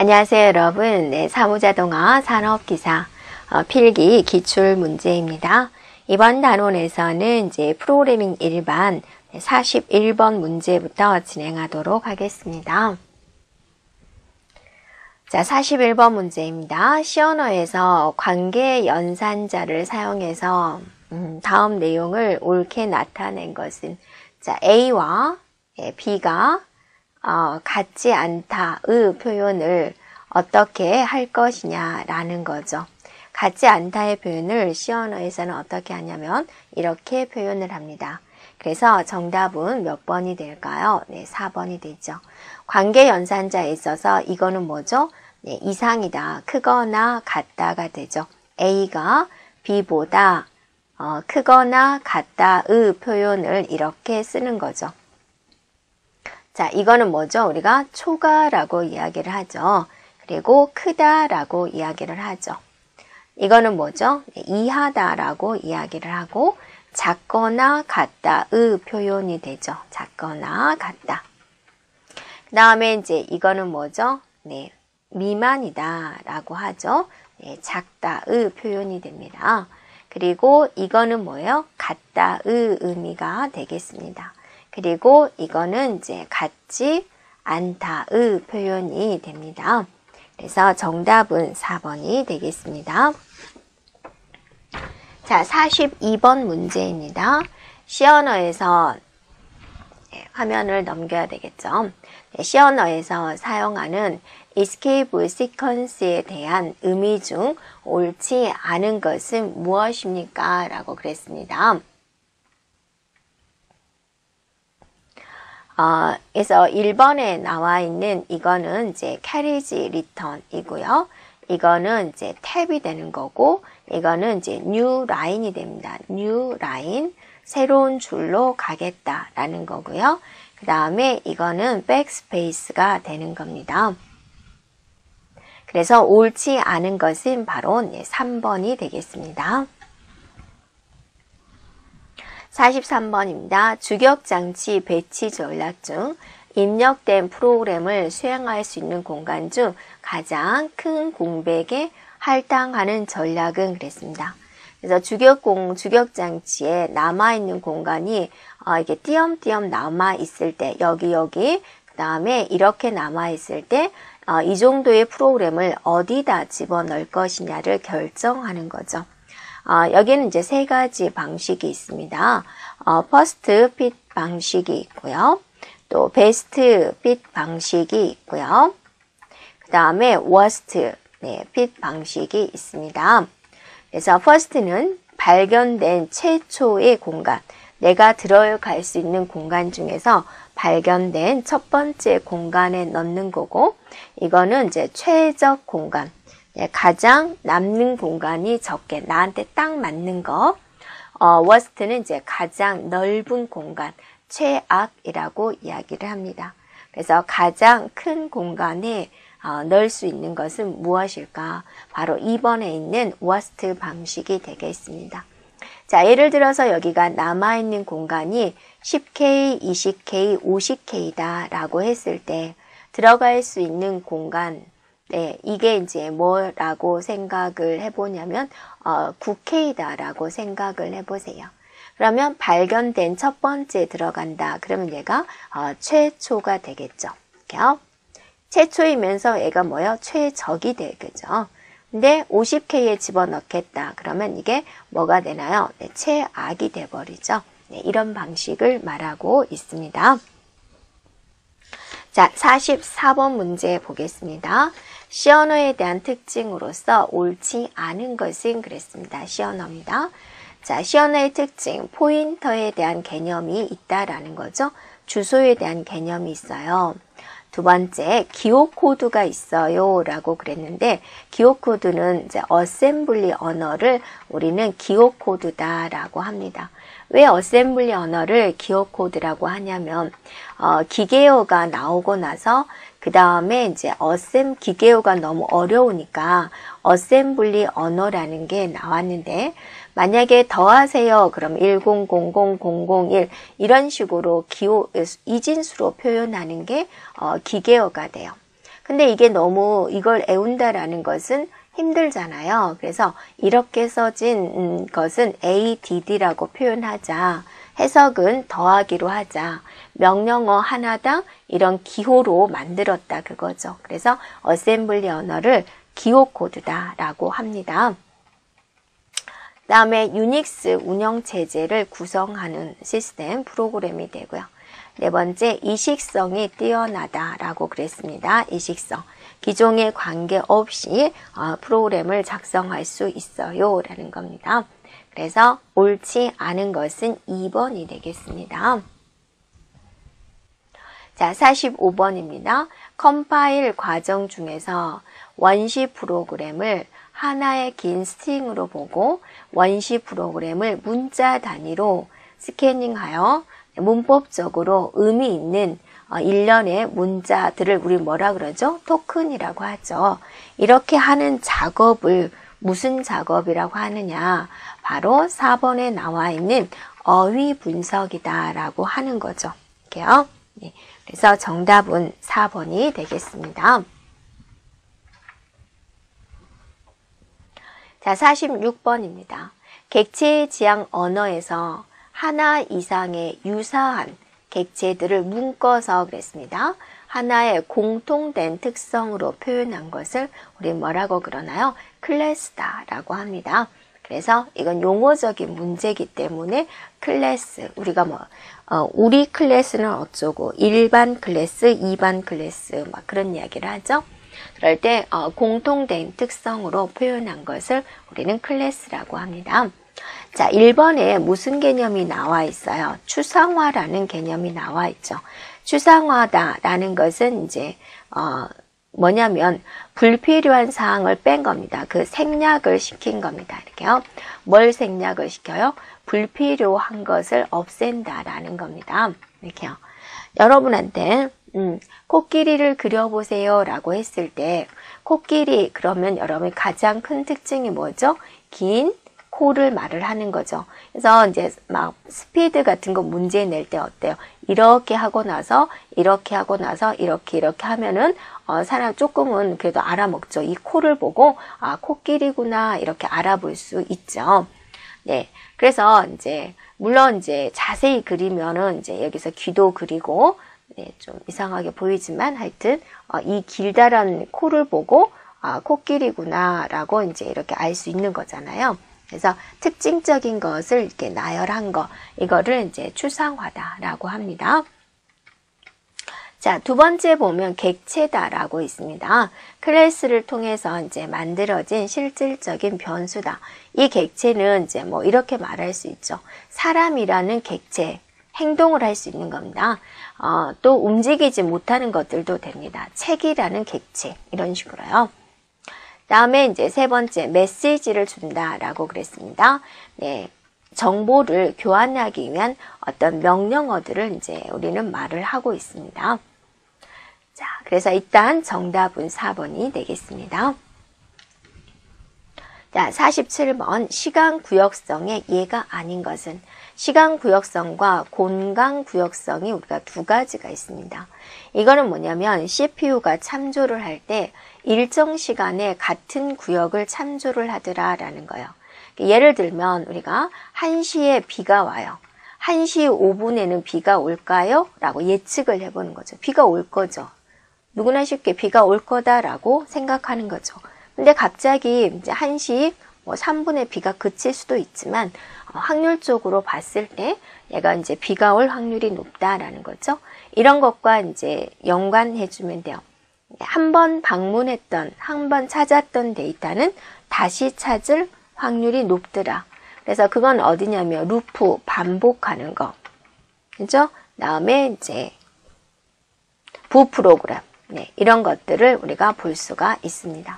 안녕하세요, 여러분. 네, 사무자동화 산업기사 필기 기출 문제입니다. 이번 단원에서는 이제 프로그래밍 일반 41번 문제부터 진행하도록 하겠습니다. 자, 41번 문제입니다. 시언어에서 관계 연산자를 사용해서 다음 내용을 옳게 나타낸 것은 자, A와 B가 같지 않다의 표현을 어떻게 할 것이냐라는 거죠. 같지 않다의 표현을 시언어에서는 어떻게 하냐면 이렇게 표현을 합니다. 그래서 정답은 몇 번이 될까요? 네, 4번이 되죠. 관계 연산자에 있어서 이거는 뭐죠? 네, 이상이다, 크거나 같다가 되죠. A가 B보다 크거나 같다의 표현을 이렇게 쓰는 거죠. 자, 이거는 뭐죠? 우리가 초과라고 이야기를 하죠. 그리고 크다라고 이야기를 하죠. 이거는 뭐죠? 이하다라고 이야기를 하고 작거나 같다의 표현이 되죠. 작거나 같다. 그 다음에 이제 이거는 뭐죠? 네, 미만이다라고 하죠. 네, 작다의 표현이 됩니다. 그리고 이거는 뭐예요? 같다의 의미가 되겠습니다. 그리고 이거는 이제 같지 않다의 표현이 됩니다. 그래서 정답은 4번이 되겠습니다. 자, 42번 문제입니다. 시언어에서 화면을 넘겨야 되겠죠. 시언어에서 사용하는 escape sequence에 대한 의미 중 옳지 않은 것은 무엇입니까? 라고 그랬습니다. 그래서 1번에 나와 있는 이거는 이제 carriage return이고요. 이거는 이제 탭이 되는 거고, 이거는 이제 new line이 됩니다. new line, 새로운 줄로 가겠다라는 거고요. 그 다음에 이거는 backspace가 되는 겁니다. 그래서 옳지 않은 것은 바로 3번이 되겠습니다. 43번입니다. 주격장치 배치 전략 중 입력된 프로그램을 수행할 수 있는 공간 중 가장 큰 공백에 할당하는 전략은 그랬습니다. 그래서 주격장치에 남아있는 공간이 이게 띄엄띄엄 남아있을 때, 여기, 그 다음에 이렇게 남아있을 때, 이 정도의 프로그램을 어디다 집어넣을 것이냐를 결정하는 거죠. 여기는 이제 세 가지 방식이 있습니다. first fit 방식이 있고요. 또 best fit 방식이 있고요. 그 다음에 worst fit 방식이 있습니다. 그래서 first는 발견된 최초의 공간, 내가 들어갈 수 있는 공간 중에서 발견된 첫 번째 공간에 넣는 거고, 이거는 이제 최적 공간, 가장 남는 공간이 적게 나한테 딱 맞는 거. worst는 이제 가장 넓은 공간, 최악이라고 이야기를 합니다. 그래서 가장 큰 공간에 넣을 수 있는 것은 무엇일까? 바로 2번에 있는 worst 방식이 되겠습니다. 자, 예를 들어서 여기가 남아있는 공간이 10K, 20K, 50K다 라고 했을 때 들어갈 수 있는 공간, 네, 이게 이제 뭐라고 생각을 해보냐면 9K다라고 생각을 해보세요. 그러면 발견된 첫 번째 들어간다. 그러면 얘가 최초가 되겠죠. 그렇죠? 최초이면서 얘가 뭐예요? 최적이 되겠죠. 근데 50K에 집어넣겠다. 그러면 이게 뭐가 되나요? 네, 최악이 돼버리죠. 네, 이런 방식을 말하고 있습니다. 자, 44번 문제 보겠습니다. 시언어에 대한 특징으로서 옳지 않은 것은 그랬습니다. 시언어입니다. 자, 시언어의 특징, 포인터에 대한 개념이 있다라는 거죠. 주소에 대한 개념이 있어요. 두 번째, 기호 코드가 있어요 라고 그랬는데, 기호 코드는 이제 어셈블리 언어를 우리는 기호 코드다 라고 합니다. 왜 어셈블리 언어를 기호 코드라고 하냐면, 기계어가 나오고 나서 그 다음에 이제 기계어가 너무 어려우니까 어셈블리 언어라는 게 나왔는데, 만약에 더하세요. 그럼 10000001 이런 식으로 이진수로 표현하는 게 기계어가 돼요. 그 근데 이게 너무 이걸 애운다라는 것은 힘들잖아요. 그래서 이렇게 써진 것은 ADD라고 표현하자. 해석은 더하기로 하자. 명령어 하나당 이런 기호로 만들었다 그거죠. 그래서 어셈블리 언어를 기호 코드다라고 합니다. 다음에 유닉스 운영체제를 구성하는 시스템 프로그램이 되고요. 네 번째, 이식성이 뛰어나다라고 그랬습니다. 이식성. 기종에 관계없이 프로그램을 작성할 수 있어요 라는 겁니다. 그래서 옳지 않은 것은 2번이 되겠습니다. 자, 45번입니다. 컴파일 과정 중에서 원시 프로그램을 하나의 긴 스트링으로 보고 원시 프로그램을 문자 단위로 스캐닝하여 문법적으로 의미 있는 일련의 문자들을 우리 뭐라 그러죠? 토큰이라고 하죠. 이렇게 하는 작업을 무슨 작업이라고 하느냐? 바로 4번에 나와 있는 어휘 분석이다라고 하는 거죠. 이렇게요. 네. 그래서 정답은 4번이 되겠습니다. 자, 46번입니다. 객체 지향 언어에서 하나 이상의 유사한 객체들을 묶어서 그랬습니다. 하나의 공통된 특성으로 표현한 것을 우리 뭐라고 그러나요? 클래스다라고 합니다. 그래서 이건 용어적인 문제이기 때문에 클래스, 우리가 우리 클래스는 어쩌고, 일반 클래스, 2반 클래스, 막 그런 이야기를 하죠. 그럴 때 공통된 특성으로 표현한 것을 우리는 클래스라고 합니다. 자, 1번에 무슨 개념이 나와 있어요? 추상화라는 개념이 나와 있죠. 추상화다라는 것은 이제 뭐냐면 불필요한 사항을 뺀 겁니다. 그 생략을 시킨 겁니다. 이렇게요. 뭘 생략을 시켜요? 불필요한 것을 없앤다라는 겁니다. 이렇게요. 여러분한테 코끼리를 그려보세요 라고 했을 때 코끼리 그러면 여러분의 가장 큰 특징이 뭐죠? 긴 코를 말을 하는 거죠. 그래서 이제 막 스피드 같은 거 문제 낼 때 어때요? 이렇게 하고 나서 이렇게 하고 나서 이렇게 하면은 사람 조금은 그래도 알아먹죠. 이 코를 보고 아 코끼리구나 이렇게 알아볼 수 있죠. 네, 그래서 이제 물론 이제 자세히 그리면은 이제 여기서 귀도 그리고 네, 좀 이상하게 보이지만 하여튼 이 길다란 코를 보고 아 코끼리구나라고 이제 이렇게 알 수 있는 거잖아요. 그래서 특징적인 것을 이렇게 나열한 거, 이거를 이제 추상화다라고 합니다. 자, 두 번째 보면 객체다라고 있습니다. 클래스를 통해서 이제 만들어진 실질적인 변수다. 이 객체는 이제 뭐 이렇게 말할 수 있죠. 사람이라는 객체, 행동을 할 수 있는 겁니다. 또 움직이지 못하는 것들도 됩니다. 책이라는 객체, 이런 식으로요. 다음에 이제 세 번째, 메시지를 준다라고 그랬습니다. 네, 정보를 교환하기 위한 어떤 명령어들을 이제 우리는 말을 하고 있습니다. 자, 그래서 일단 정답은 4번이 되겠습니다. 자, 47번, 시간구역성의 예가 아닌 것은 시간구역성과 공간구역성이 우리가 두 가지가 있습니다. 이거는 뭐냐면 CPU가 참조를 할 때 일정 시간에 같은 구역을 참조를 하더라라는 거예요. 예를 들면 우리가 1시에 비가 와요. 1시 5분에는 비가 올까요? 라고 예측을 해보는 거죠. 비가 올 거죠. 누구나 쉽게 비가 올 거다라고 생각하는 거죠. 근데 갑자기 이제 1시 3분에 비가 그칠 수도 있지만 확률적으로 봤을 때 얘가 이제 비가 올 확률이 높다라는 거죠. 이런 것과 이제 연관해 주면 돼요. 한 번 방문했던, 한 번 찾았던 데이터는 다시 찾을 확률이 높더라. 그래서 그건 어디냐면 루프, 반복하는 거. 그죠? 다음에 이제 부프로그램. 네, 이런 것들을 우리가 볼 수가 있습니다.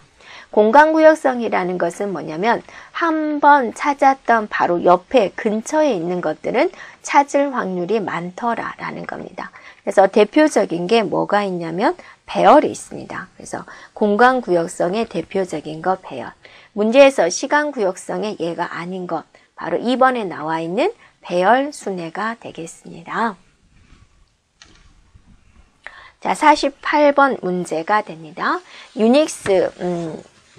공간구역성이라는 것은 뭐냐면 한 번 찾았던 바로 옆에 근처에 있는 것들은 찾을 확률이 많더라라는 겁니다. 그래서 대표적인 게 뭐가 있냐면 배열이 있습니다. 그래서 공간구역성의 대표적인 것 배열. 문제에서 시간구역성의 예가 아닌 것, 바로 2번에 나와 있는 배열 순회가 되겠습니다. 자, 48번 문제가 됩니다. 유닉스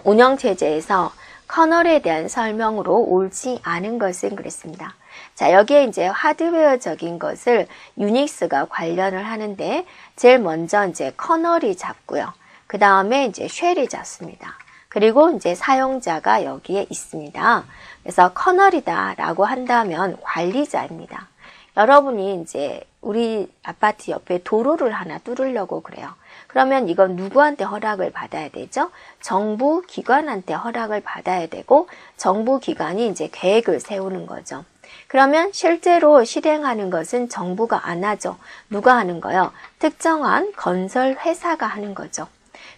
운영체제에서 커널에 대한 설명으로 옳지 않은 것은 그랬습니다. 자, 여기에 이제 하드웨어적인 것을 유닉스가 관련을 하는데 제일 먼저 이제 커널이 잡고요. 그 다음에 이제 쉘이 잡습니다. 그리고 이제 사용자가 여기에 있습니다. 그래서 커널이다라고 한다면 관리자입니다. 여러분이 이제 우리 아파트 옆에 도로를 하나 뚫으려고 그래요. 그러면 이건 누구한테 허락을 받아야 되죠? 정부 기관한테 허락을 받아야 되고 정부 기관이 이제 계획을 세우는 거죠. 그러면 실제로 실행하는 것은 정부가 안 하죠. 누가 하는 거요? 특정한 건설 회사가 하는 거죠.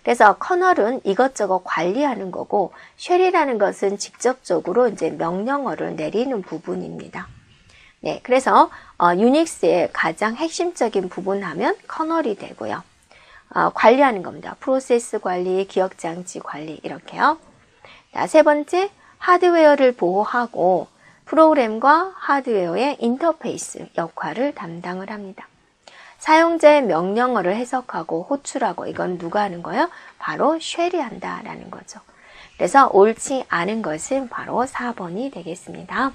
그래서 커널은 이것저것 관리하는 거고 쉘이라는 것은 직접적으로 이제 명령어를 내리는 부분입니다. 네, 그래서 유닉스의 가장 핵심적인 부분 하면 커널이 되고요. 관리하는 겁니다. 프로세스 관리, 기억장치 관리 이렇게요. 자, 세 번째, 하드웨어를 보호하고 프로그램과 하드웨어의 인터페이스 역할을 담당을 합니다. 사용자의 명령어를 해석하고 호출하고 이건 누가 하는 거예요? 바로 쉘이 한다라는 거죠. 그래서 옳지 않은 것은 바로 4번이 되겠습니다.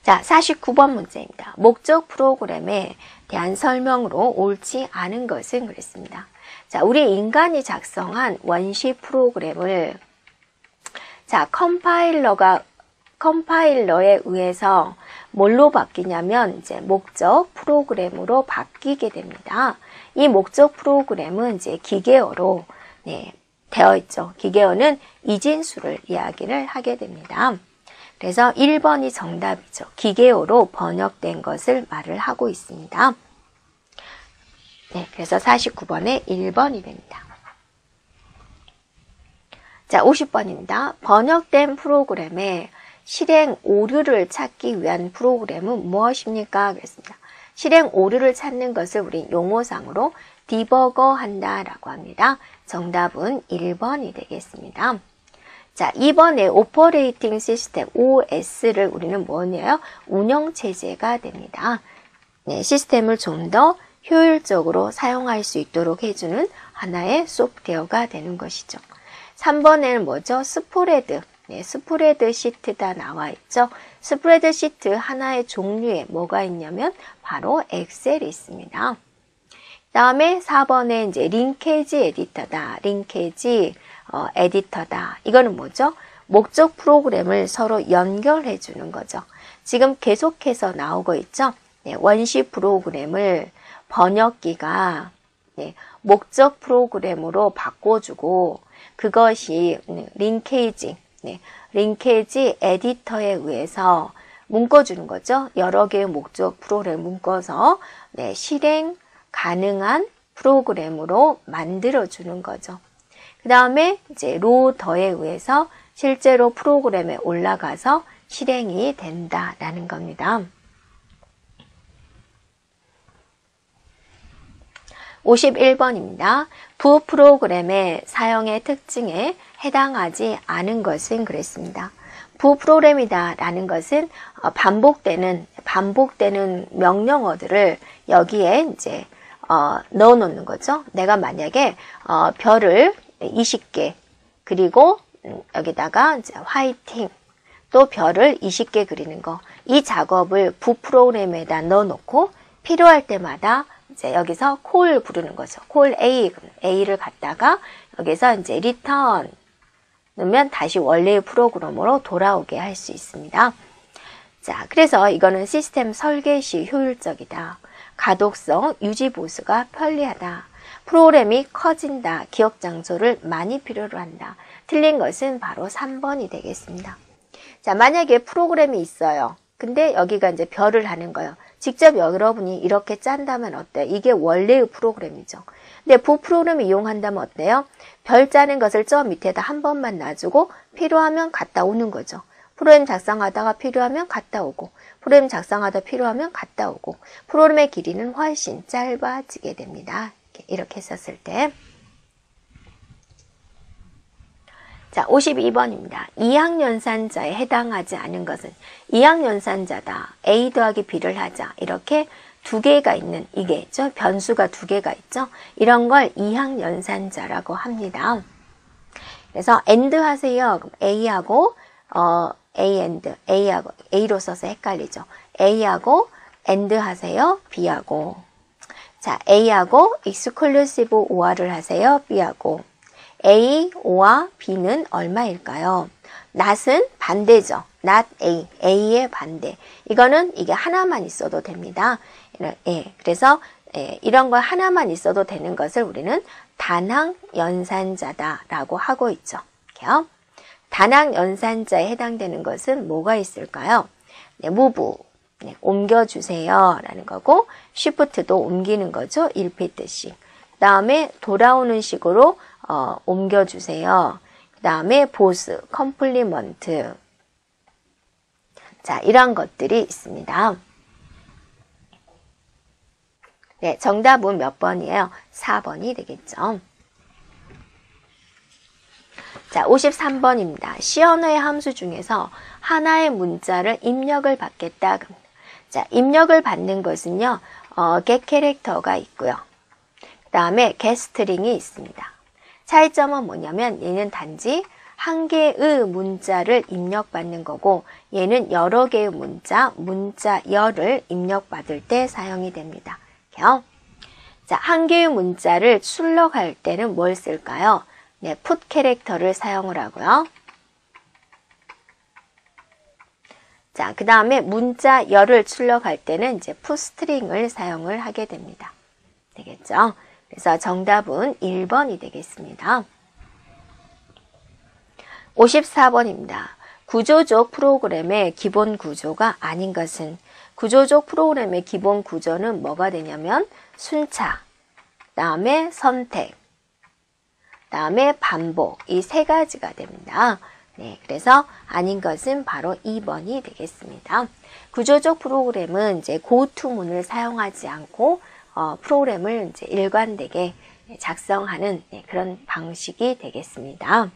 자, 49번 문제입니다. 목적 프로그램에 대한 설명으로 옳지 않은 것은 그랬습니다. 자, 우리 인간이 작성한 원시 프로그램을 자, 컴파일러에 의해서 뭘로 바뀌냐면 이제 목적 프로그램으로 바뀌게 됩니다. 이 목적 프로그램은 이제 기계어로 되어 있죠. 기계어는 이진수를 이야기를 하게 됩니다. 그래서 1번이 정답이죠. 기계어로 번역된 것을 말을 하고 있습니다. 네, 그래서 49번에 1번이 됩니다. 자, 50번입니다. 번역된 프로그램에 실행 오류를 찾기 위한 프로그램은 무엇입니까? 그랬습니다. 실행 오류를 찾는 것을 우리 용어상으로 디버거 한다라고 합니다. 정답은 1번이 되겠습니다. 자, 2번에 오퍼레이팅 시스템 OS를 우리는 뭐냐요? 운영체제가 됩니다. 네, 시스템을 좀 더 효율적으로 사용할 수 있도록 해주는 하나의 소프트웨어가 되는 것이죠. 3번에는 뭐죠? 스프레드. 네, 스프레드 시트가 나와 있죠. 스프레드 시트 하나의 종류에 뭐가 있냐면 바로 엑셀이 있습니다. 다음에 4번에 이제 링케이지 에디터다. 링케이지 에디터다. 이거는 뭐죠? 목적 프로그램을 서로 연결해 주는 거죠. 지금 계속해서 나오고 있죠. 네, 원시 프로그램을 번역기가 목적 프로그램으로 바꿔주고 그것이 링케이지 에디터에 의해서 묶어주는 거죠. 여러 개의 목적 프로그램을 묶어서 실행 가능한 프로그램으로 만들어주는 거죠. 그 다음에 이제 로더에 의해서 실제로 프로그램에 올라가서 실행이 된다라는 겁니다. 51번입니다. 부 프로그램의 사용의 특징에 해당하지 않은 것은 그랬습니다. 부 프로그램이다 라는 것은 반복되는 명령어들을 여기에 이제 넣어 놓는 거죠. 내가 만약에 별을 20개 그리고 여기다가 이제 화이팅 또 별을 20개 그리는 거, 이 작업을 부 프로그램에다 넣어 놓고 필요할 때마다 이제 여기서 콜 부르는 거죠. 콜 A를 갖다가 여기서 이제 return 넣으면 다시 원래의 프로그램으로 돌아오게 할 수 있습니다. 자, 그래서 이거는 시스템 설계 시 효율적이다. 가독성, 유지 보수가 편리하다. 프로그램이 커진다. 기억 장소를 많이 필요로 한다. 틀린 것은 바로 3번이 되겠습니다. 자, 만약에 프로그램이 있어요. 근데 여기가 이제 별을 하는 거예요. 직접 여러분이 이렇게 짠다면 어때요? 이게 원래의 프로그램이죠. 근데 부 프로그램을 이용한다면 어때요? 별 짜는 것을 저 밑에다 한 번만 놔주고 필요하면 갔다 오는 거죠. 프로그램 작성하다가 필요하면 갔다 오고, 프로그램 작성하다 필요하면 갔다 오고, 프로그램의 길이는 훨씬 짧아지게 됩니다. 이렇게 했었을 때. 자, 52번입니다. 2학년산자에 해당하지 않은 것은 2학년산자다. A 더하기 B를 하자. 이렇게 두 개가 있는 이게 있죠. 변수가 두 개가 있죠. 이런 걸 이항 연산자라고 합니다. 그래서 AND 하세요. 그럼 A하고 A AND A하고 A로 써서 헷갈리죠. A하고 AND 하세요. B하고 자 A하고 exclusive OR을 하세요. B하고 A, O와 B는 얼마일까요? not은 반대죠. not A, A의 반대. 이거는 이게 하나만 있어도 됩니다. 예, 그래서 이런 거 하나만 있어도 되는 것을 우리는 단항 연산자다라고 하고 있죠. 이렇게요. 단항 연산자에 해당되는 것은 뭐가 있을까요? 네, move, 네, 옮겨주세요 라는 거고 shift도 옮기는 거죠. 1피트씩. 그 다음에 돌아오는 식으로 옮겨주세요. 그 다음에 보스, 컴플리먼트. 자, 이런 것들이 있습니다. 네, 정답은 몇 번이에요? 4번이 되겠죠. 자, 53번입니다. C 언어의 함수 중에서 하나의 문자를 입력을 받겠다. 자, 입력을 받는 것은요, get 캐릭터가 있고요. 그 다음에 get 스트링이 있습니다. 차이점은 뭐냐면 얘는 단지 한 개의 문자를 입력받는 거고 얘는 여러 개의 문자열을 입력받을 때 사용이 됩니다. 이렇게요. 자, 한 개의 문자를 출력할 때는 뭘 쓸까요? 네, put 캐릭터를 사용을 하고요. 자, 그 다음에 문자열을 출력할 때는 이제 put string을 사용을 하게 됩니다. 되겠죠? 그래서 정답은 1번이 되겠습니다. 54번입니다. 구조적 프로그램의 기본 구조가 아닌 것은 구조적 프로그램의 기본 구조는 뭐가 되냐면 순차, 다음에 선택, 다음에 반복 이 세 가지가 됩니다. 네, 그래서 아닌 것은 바로 2번이 되겠습니다. 구조적 프로그램은 이제 고투문을 사용하지 않고 프로그램을 이제 일관되게 작성하는 그런 방식이 되겠습니다.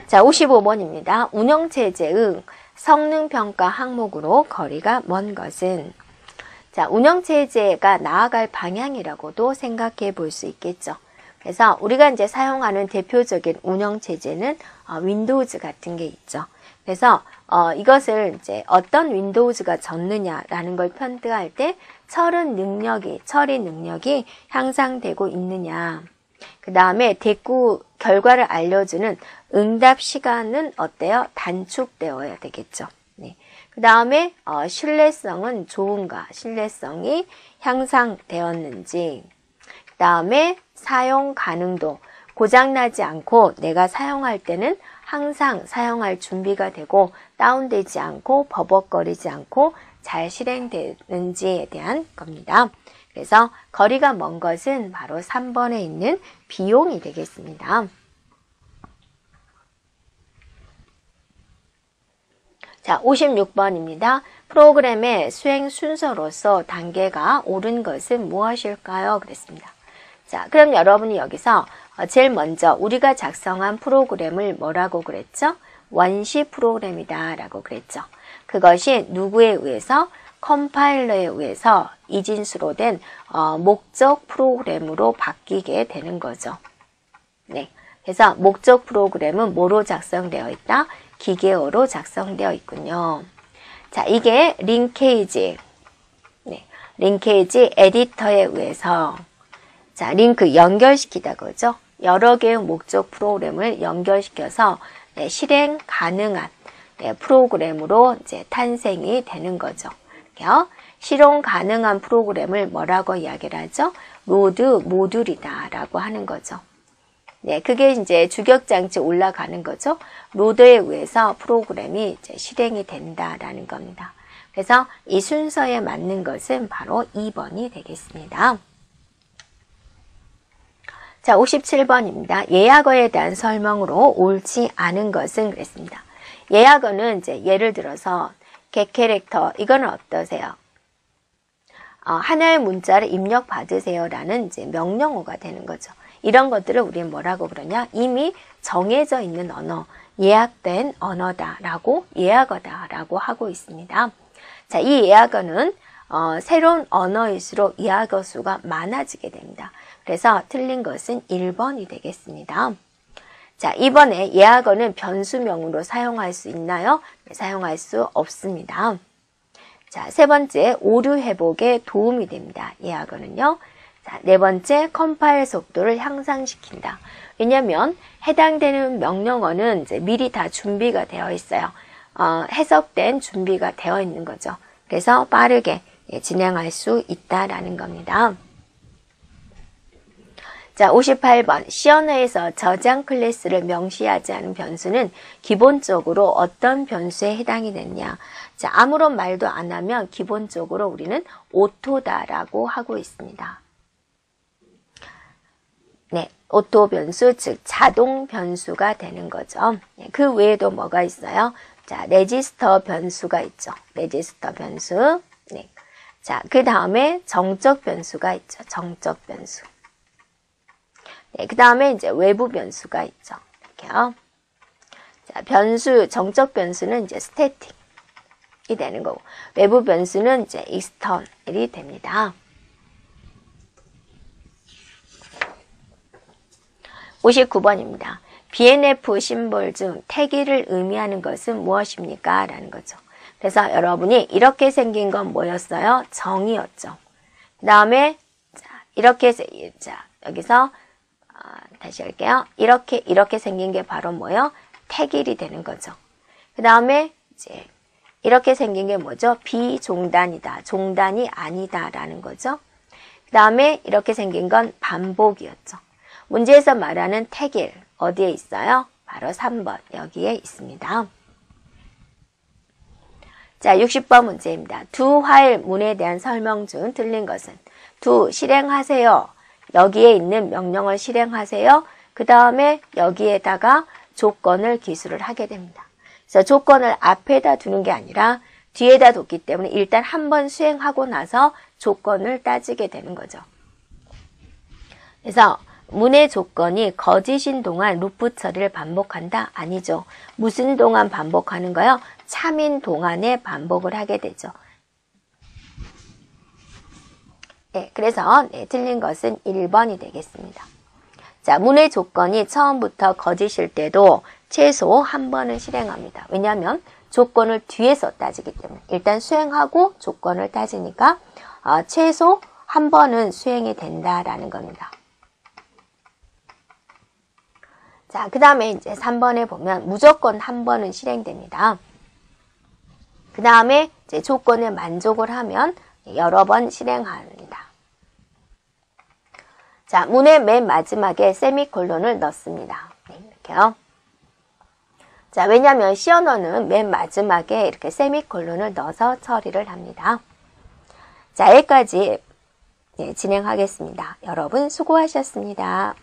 자, 55번입니다. 운영체제의 성능평가 항목으로 거리가 먼 것은 자, 운영체제가 나아갈 방향이라고도 생각해 볼 수 있겠죠. 그래서 우리가 이제 사용하는 대표적인 운영체제는 윈도우즈 같은 게 있죠. 그래서 이것을 이제 어떤 윈도우즈가 졌느냐라는 걸 편드할 때 처리 능력이 향상되고 있느냐. 그 다음에 대꾸 결과를 알려주는 응답 시간은 어때요? 단축되어야 되겠죠. 네. 그 다음에 신뢰성은 좋은가? 신뢰성이 향상되었는지. 그 다음에 사용 가능도 고장나지 않고 내가 사용할 때는 항상 사용할 준비가 되고 다운되지 않고 버벅거리지 않고 잘 실행되는지에 대한 겁니다. 그래서 거리가 먼 것은 바로 3번에 있는 비용이 되겠습니다. 자, 56번입니다. 프로그램의 수행 순서로서 단계가 옳은 것은 무엇일까요? 그랬습니다. 자, 그럼 여러분이 여기서 제일 먼저 우리가 작성한 프로그램을 뭐라고 그랬죠? 원시 프로그램이다 라고 그랬죠. 그것이 누구에 의해서? 컴파일러에 의해서 이진수로 된 목적 프로그램으로 바뀌게 되는 거죠. 네, 그래서 목적 프로그램은 뭐로 작성되어 있다? 기계어로 작성되어 있군요. 자, 이게 링케이지, 네, 링케이지 에디터에 의해서 자, 링크 연결시키다 그러죠. 여러 개의 목적 프로그램을 연결시켜서 네, 실행 가능한 네, 프로그램으로 이제 탄생이 되는 거죠. 실용 가능한 프로그램을 뭐라고 이야기를 하죠? 로드 모듈이다 라고 하는 거죠. 네, 그게 이제 주격장치 올라가는 거죠. 로드에 의해서 프로그램이 이제 실행이 된다라는 겁니다. 그래서 이 순서에 맞는 것은 바로 2번이 되겠습니다. 자, 57번입니다. 예약어에 대한 설명으로 옳지 않은 것은 그랬습니다. 예약어는 이제 예를 들어서 get 캐릭터 이거는 어떠세요? 하나의 문자를 입력받으세요 라는 이제 명령어가 되는 거죠. 이런 것들을 우리는 뭐라고 그러냐? 이미 정해져 있는 언어, 예약된 언어다라고 예약어다라고 하고 있습니다. 자, 이 예약어는 새로운 언어일수록 예약어 수가 많아지게 됩니다. 그래서 틀린 것은 1번이 되겠습니다. 자, 이번에 예약어는 변수명으로 사용할 수 있나요? 네, 사용할 수 없습니다. 자, 세 번째, 오류 회복에 도움이 됩니다. 예약어는요. 자, 네 번째, 컴파일 속도를 향상시킨다. 왜냐하면 해당되는 명령어는 이제 미리 다 준비가 되어 있어요. 해석된 준비가 되어 있는 거죠. 그래서 빠르게 진행할 수 있다라는 겁니다. 자, 58번. 시언어에서 저장 클래스를 명시하지 않은 변수는 기본적으로 어떤 변수에 해당이 되느냐. 자, 아무런 말도 안 하면 기본적으로 우리는 오토다라고 하고 있습니다. 네, 오토 변수, 즉 자동 변수가 되는 거죠. 네, 그 외에도 뭐가 있어요? 자, 레지스터 변수가 있죠. 레지스터 변수. 네. 자, 그 다음에 정적 변수가 있죠. 정적 변수. 네, 그 다음에 이제 외부 변수가 있죠. 이렇게요. 자, 변수, 정적 변수는 이제 스태틱이 되는 거고, 외부 변수는 이제 external이 됩니다. 59번입니다. BNF 심볼 중 태기를 의미하는 것은 무엇입니까? 라는 거죠. 그래서 여러분이 이렇게 생긴 건 뭐였어요? 정이었죠. 그 다음에 이렇게 여기서 다시 할게요. 이렇게 생긴 게 바로 뭐요? 태길이 되는 거죠. 그 다음에 이제 이렇게 생긴 게 뭐죠? 비종단이다. 종단이 아니다라는 거죠. 그 다음에 이렇게 생긴 건 반복이었죠. 문제에서 말하는 태길 어디에 있어요? 바로 3번 여기에 있습니다. 자, 60번 문제입니다. 두 화일 문에 대한 설명 중 틀린 것은 두 실행하세요. 여기에 있는 명령을 실행하세요. 그 다음에 여기에다가 조건을 기술을 하게 됩니다. 그래서 조건을 앞에다 두는 게 아니라 뒤에다 뒀기 때문에 일단 한번 수행하고 나서 조건을 따지게 되는 거죠. 그래서 문의 조건이 거짓인 동안 루프 처리를 반복한다? 아니죠. 무슨 동안 반복하는 거요? 참인 동안에 반복을 하게 되죠. 네, 그래서 틀린 것은 1번이 되겠습니다. 자, 문의 조건이 처음부터 거짓일 때도 최소 한 번은 실행합니다. 왜냐하면 조건을 뒤에서 따지기 때문에 일단 수행하고 조건을 따지니까 최소 한 번은 수행이 된다라는 겁니다. 자, 그 다음에 이제 3번에 보면 무조건 한 번은 실행됩니다. 그 다음에 이제 조건을 만족을 하면 여러 번 실행합니다. 자, 문의 맨 마지막에 세미콜론을 넣습니다. 네, 이렇게요. 자, 왜냐하면 시언어는 맨 마지막에 이렇게 세미콜론을 넣어서 처리를 합니다. 자, 여기까지 진행하겠습니다. 여러분 수고하셨습니다.